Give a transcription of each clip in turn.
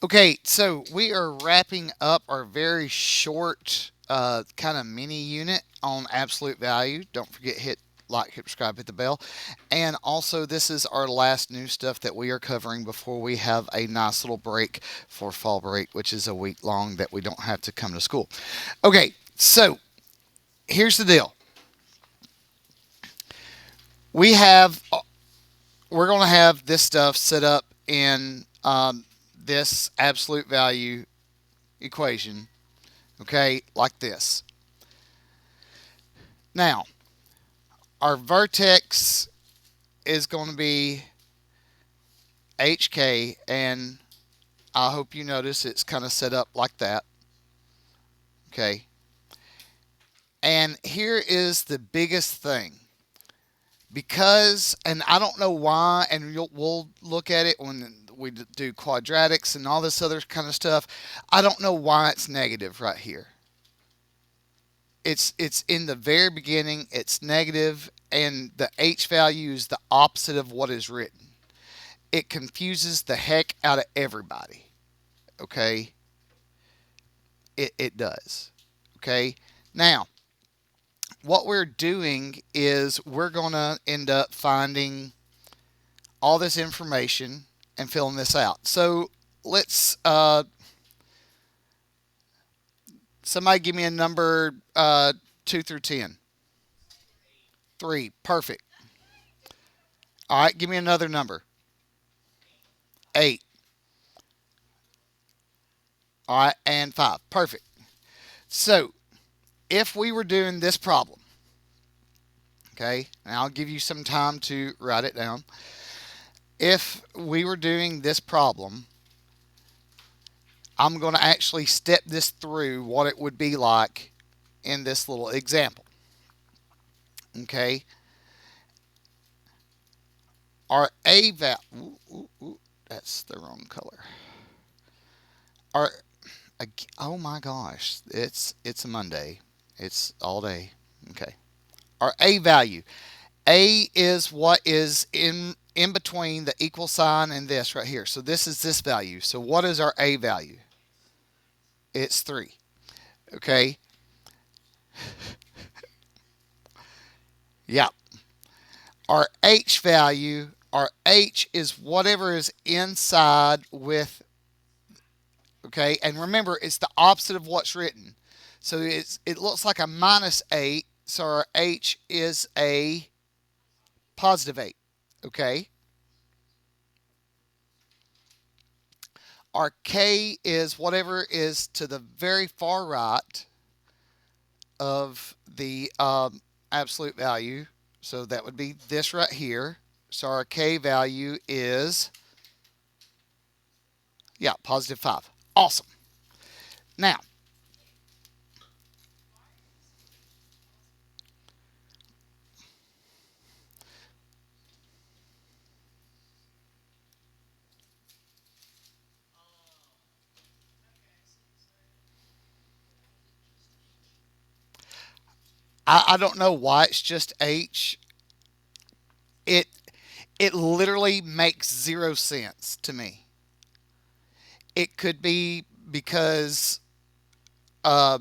Okay, so we are wrapping up our very short kind of mini unit on absolute value. Don't forget hit like, hit subscribe, hit the bell. And also this is our last new stuff that we are covering before we have a nice little break for fall break, which is a week long that we don't have to come to school. Okay, so here's the deal. We have we're going to have this stuff set up in this absolute value equation, okay, like this. Now, our vertex is going to be HK, and I hope you notice it's kind of set up like that, okay? And here is the biggest thing. Because, and I don't know why, and we'll look at it when we do quadratics and all this other kind of stuff. I don't know why it's negative right here. It's in the very beginning. It's negative, and the h value is the opposite of what is written. It confuses the heck out of everybody. Okay, it does. Okay, now what we're doing is we're gonna end up finding all this information and filling this out. So let's somebody give me a number 2 through 10. Three, perfect. All right, give me another number. 8. All right, and 5, perfect. So if we were doing this problem, okay, and I'll give you some time to write it down. If we were doing this problem, I'm going to actually step this through what it would be like in this little example. Okay, our A value, that's the wrong color. Our, oh my gosh, it's a Monday. It's all day. Okay, our A value. A is what is in between the equal sign and this right here. So this is this value. So what is our A value? It's 3. Okay. Yeah. Our H value, our H is whatever is inside with, okay, and remember it's the opposite of what's written. So it looks like a -8, so our H is a +8. Okay. Our K is whatever is to the very far right of the absolute value. So that would be this right here. So our K value is, yeah, +5. Awesome. Now, I don't know why it's just H. It it literally makes zero sense to me. It could be because uh,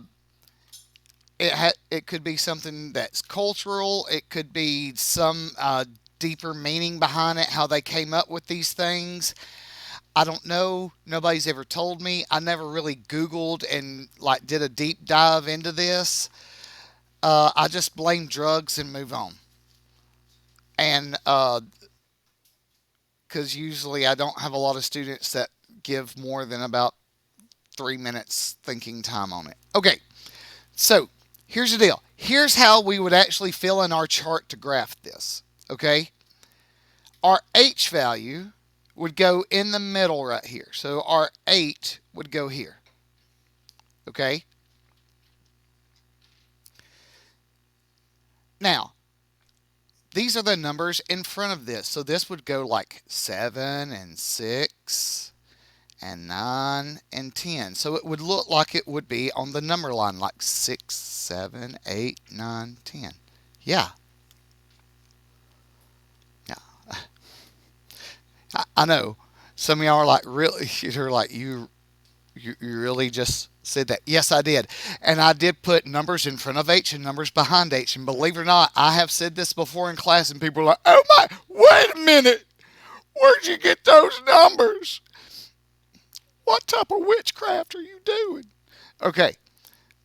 it could be something that's cultural. It could be some deeper meaning behind it. How they came up with these things, I don't know. Nobody's ever told me. I never really Googled and like did a deep dive into this. I just blame drugs and move on. And because usually I don't have a lot of students that give more than about 3 minutes thinking time on it. Okay, so here's the deal. Here's how we would actually fill in our chart to graph this. Okay, our H value would go in the middle right here. So our 8 would go here. Okay, now these are the numbers in front of this. So this would go like 7 and 6 and 9 and 10. So it would look like it would be on the number line like 6, 7, 8, 9, 10. Yeah, yeah, I know. Some of y'all are like, really? You're like, you really just said that? Yes, I did. And I did put numbers in front of H and numbers behind H. And believe it or not, I have said this before in class, and people are like, oh my, wait a minute. Where'd you get those numbers? What type of witchcraft are you doing? Okay,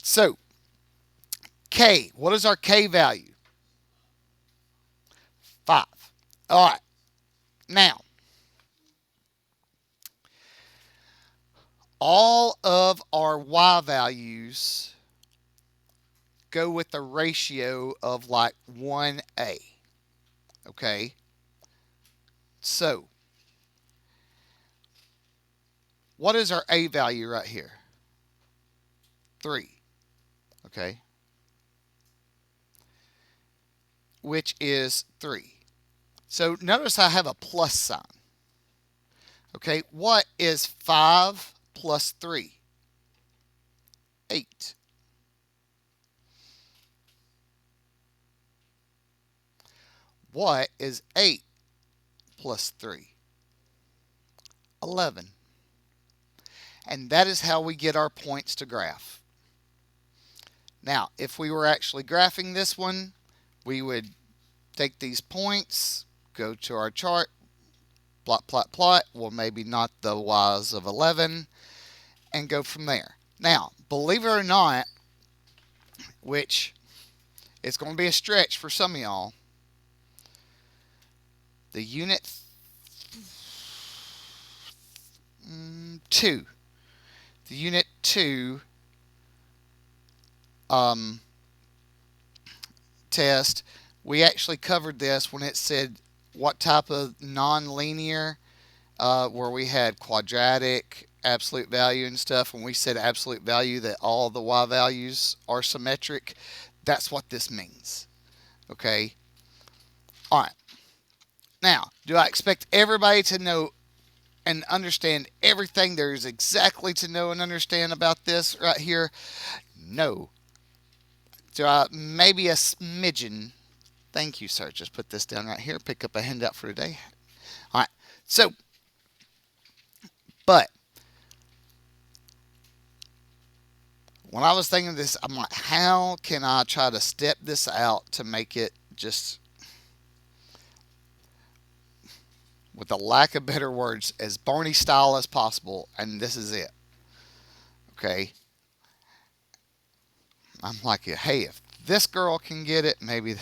so K. What is our K value? 5. All right. Now, all of our Y values go with the ratio of like 1A. Okay? So, what is our A value right here? 3. Okay? Which is 3. So, notice I have a plus sign. Okay? What is 5 plus 3? 8. What is 8 plus 3? 11. And that is how we get our points to graph. Now, if we were actually graphing this one, we would take these points, go to our chart, plot, plot, plot. Well, maybe not the y's of 11, and go from there. Now, believe it or not, which it's going to be a stretch for some of y'all, the unit 2, the unit 2 test, we actually covered this when it said what type of nonlinear, where we had quadratic, absolute value and stuff. When we said absolute value, that all the y values are symmetric, that's what this means. Okay? All right. Now, do I expect everybody to know and understand everything there is exactly to know and understand about this right here? No. Do I maybe a smidgen? Thank you, sir. Just put this down right here. Pick up a handout for today. All right. So, but when I was thinking of this, I'm like, how can I try to step this out to make it just, with a lack of better words, as Barney style as possible? And this is it. Okay. I'm like, hey, if this girl can get it, maybe.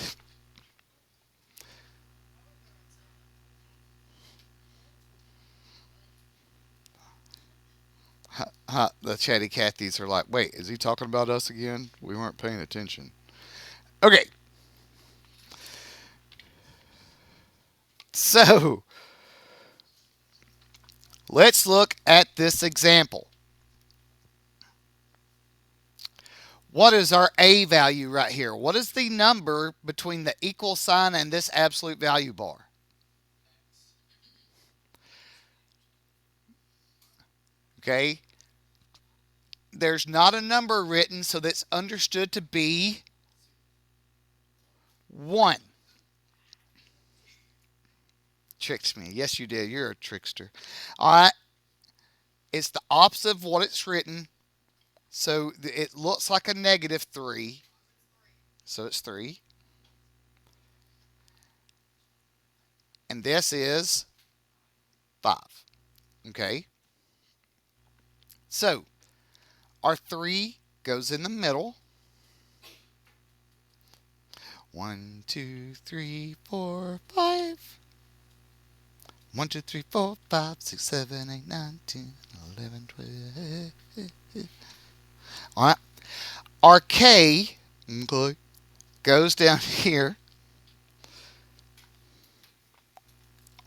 The chatty Cathys are like, wait, is he talking about us again? We weren't paying attention. Okay. So, let's look at this example. What is our A value right here? What is the number between the equal sign and this absolute value bar? Okay. There's not a number written, so that's understood to be 1. Tricked me. Yes, you did. You're a trickster. All right. It's the opposite of what it's written. So it looks like a negative 3. So it's 3. And this is 5. Okay. So our 3 goes in the middle. 1, 2, 3, 4, 5. 1, 2, 3, 4, 5, 6, 7, 8, 9, 10, 11, 12. All right. Our K, okay, goes down here.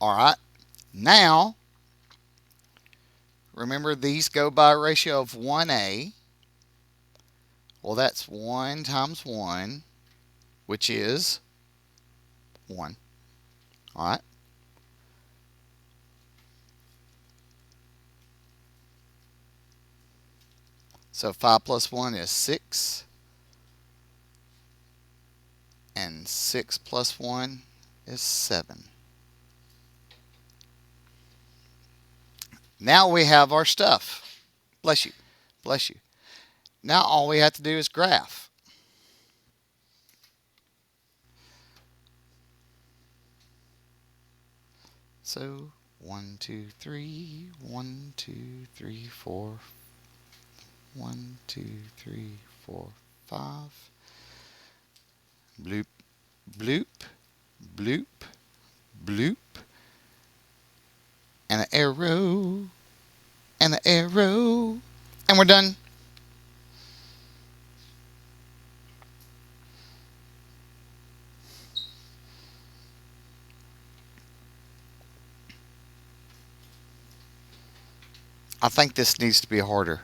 All right. Now, remember these go by a ratio of 1A. Well, that's 1 times 1, which is 1. All right. So 5 plus 1 is 6. And 6 plus 1 is 7. Now we have our stuff. Bless you. Bless you. Now all we have to do is graph. So 1, 2, 3, 1, 2, 3, 4, 1, 2, 3, 4, 5. Bloop, bloop, bloop, bloop. And an arrow. And an arrow. And we're done. I think this needs to be harder.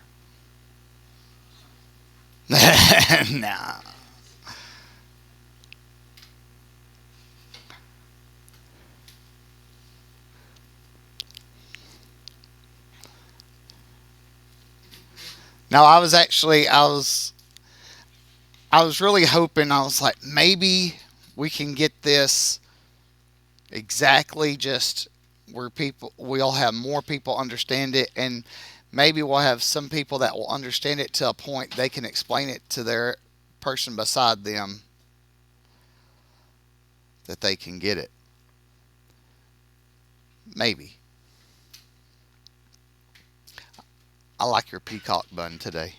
Nah. Now I was really hoping. I was like, maybe we can get this exactly just where people we'll have more people understand it, and maybe we'll have some people that will understand it to a point they can explain it to their person beside them that they can get it. Maybe. I like your peacock bun today.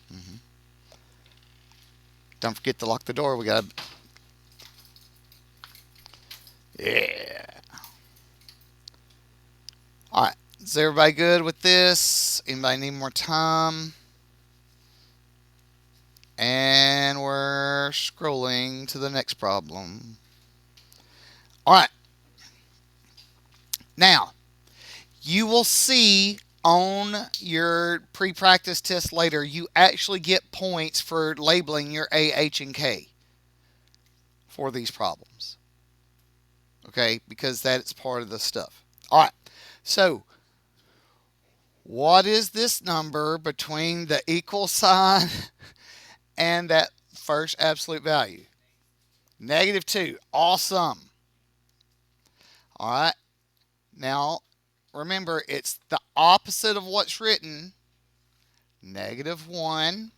Hmm. Don't forget to lock the door. We got. Yeah. All right. Is everybody good with this? Anybody need more time? And we're scrolling to the next problem. All right. Now, you will see on your pre practice test later, you actually get points for labeling your A, H, and K for these problems. Okay? Because that's part of the stuff. All right. So, what is this number between the equal sign and that first absolute value? -2. Awesome. All right. Now, remember, it's the opposite of what's written. -1,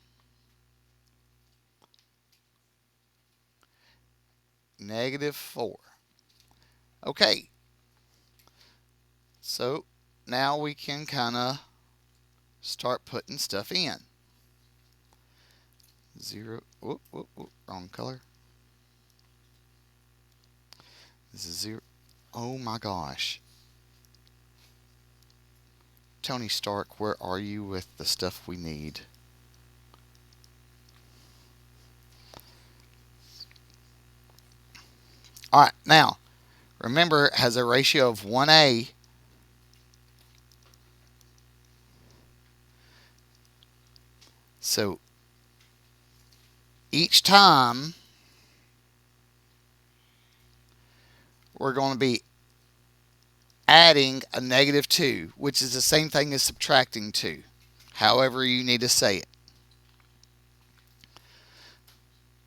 -4. Okay. So now we can kind of start putting stuff in. 0. Whoop, whoop, whoop, wrong color. This is 0. Oh my gosh. Tony Stark, where are you with the stuff we need? All right, now remember it has a ratio of 1A. So each time we're going to be adding a -2, which is the same thing as subtracting 2, however you need to say it.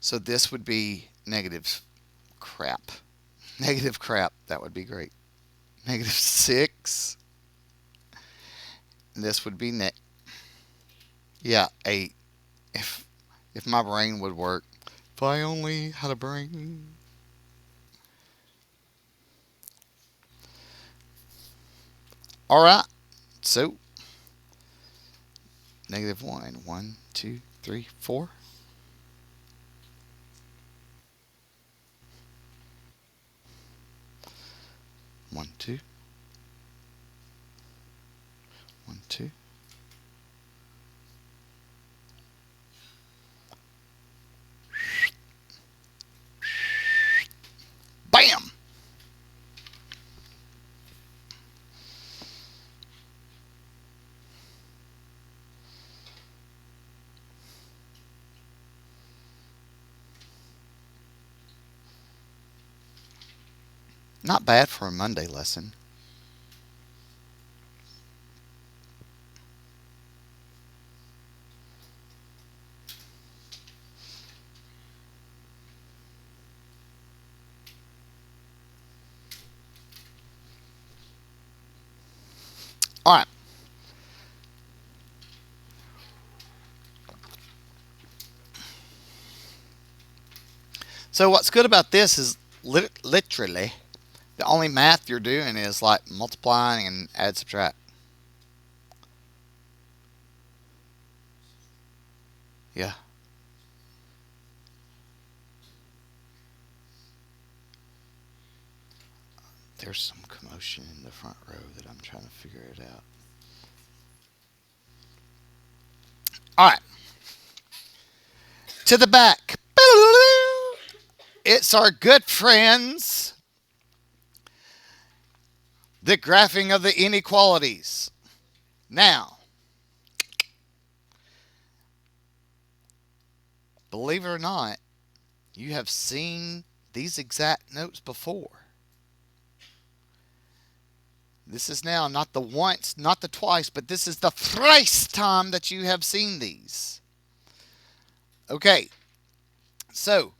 So this would be negative crap. Negative crap, that would be great. -6. And this would be yeah, 8. If if my brain would work. If I only had a brain. All right. So -1. 1, 2, 3, 4. 1, 2. 1, 2. Bam! Not bad for a Monday lesson. All right. So what's good about this is literally the only math you're doing is like multiplying and add subtract. Yeah. There's some commotion in the front row that I'm trying to figure it out. All right. To the back. It's our good friends, the graphing of the inequalities. Now, believe it or not, you have seen these exact notes before. This is now not the once, not the twice, but this is the thrice time that you have seen these. Okay, so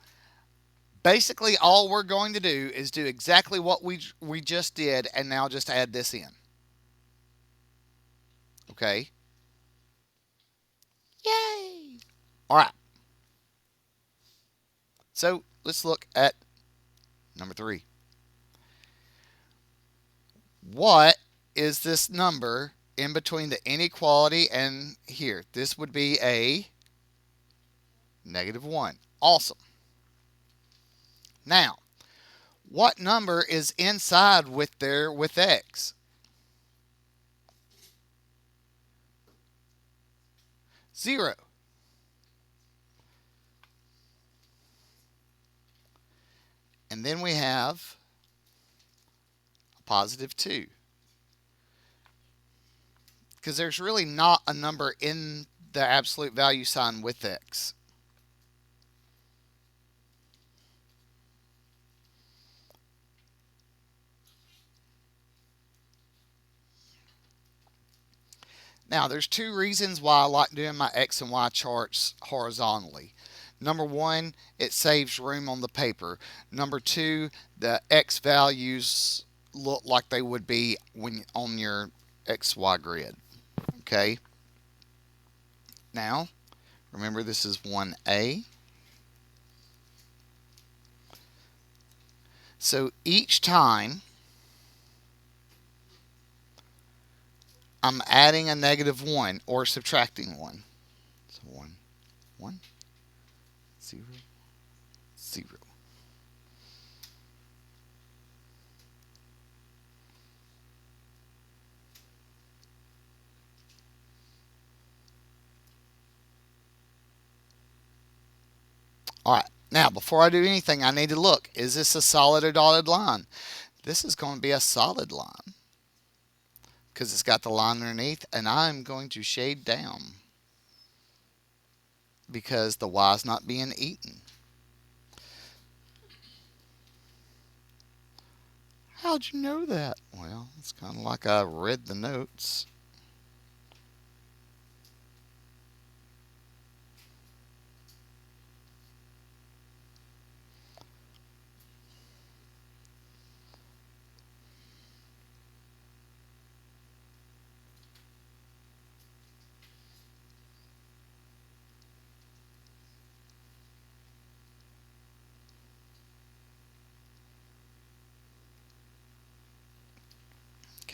basically all we're going to do is do exactly what we just did and now just add this in. Okay? Yay! All right. So let's look at number 3. What is this number in between the inequality and here? This would be a -1. Awesome. Now, what number is inside with x? 0. And then we have a +2. Because there's really not a number in the absolute value sign with x. Now, there's two reasons why I like doing my x and y charts horizontally. Number one, it saves room on the paper. Number two, the x values look like they would be when on your xy grid. Okay. Now, remember this is 1a. So each time I'm adding a -1 or subtracting 1. So 1, 1, 0, 0. All right. Now, before I do anything, I need to look. Is this a solid or dotted line? This is going to be a solid line because it's got the line underneath, and I'm going to shade down because the y is not being eaten. How'd you know that? Well, it's kind of like I read the notes.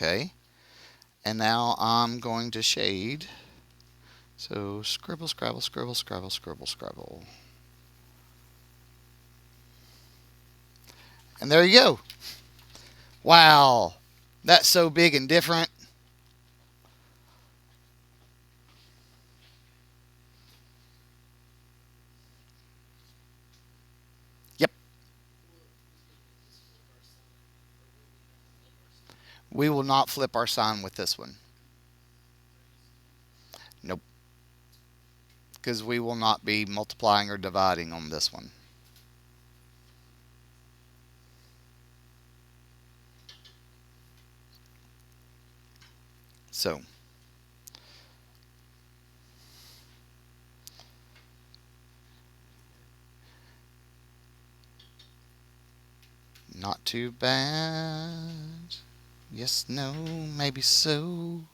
Okay. And now I'm going to shade. So scribble, scrabble, scribble, scrabble, scribble, scrabble. And there you go. Wow. That's so big and different. Yep. We will not flip our sign with this one. Nope. Because we will not be multiplying or dividing on this one. So, not too bad. Yes, no, maybe so.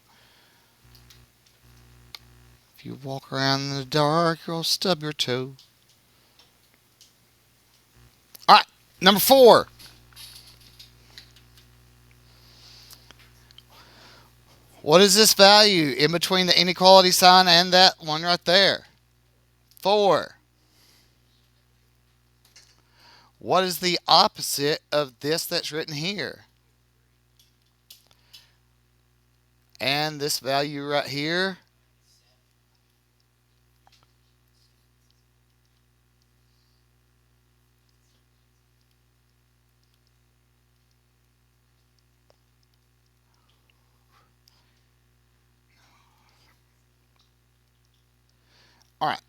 If you walk around in the dark, you'll stub your toe. All right, number 4. What is this value in between the inequality sign and that one right there? 4. What is the opposite of this that's written here? And this value right here? All right.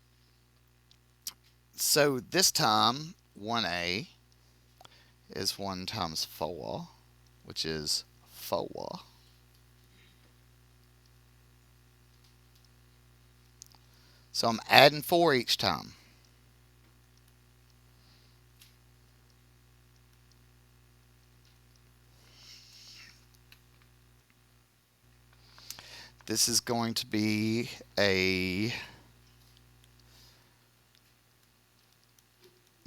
So this time, 1a is 1 times 4, which is 4. So I'm adding 4 each time. This is going to be a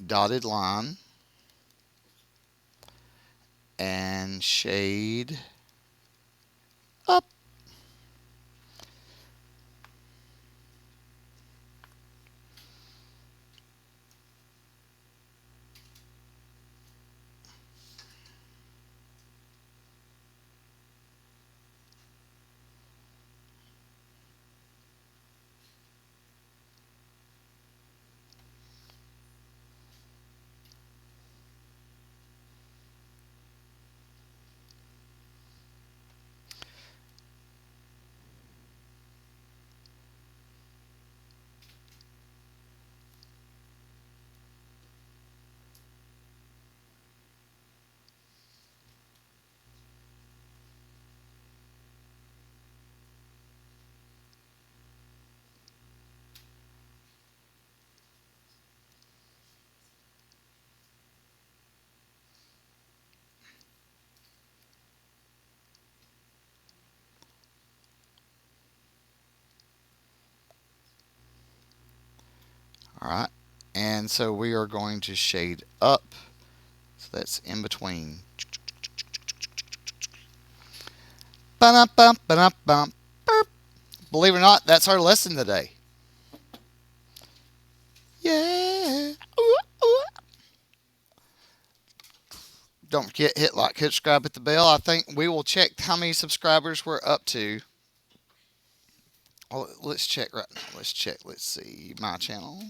dotted line and shade up. All right. And so we are going to shade up. So that's in between. Ba-dum-bum. Believe it or not, that's our lesson today. Yeah. Ooh, ooh. Don't forget, hit like, hit subscribe, hit the bell. I think we will check how many subscribers we're up to. Oh, let's check right now. Let's check. Let's see. My channel.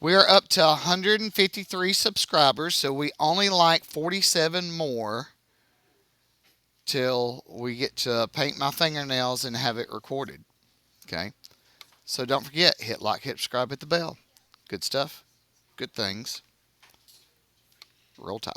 We are up to 153 subscribers, so we only like 47 more till we get to paint my fingernails and have it recorded. Okay? So don't forget, hit like, hit subscribe, hit the bell. Good stuff. Good things. Roll Tide.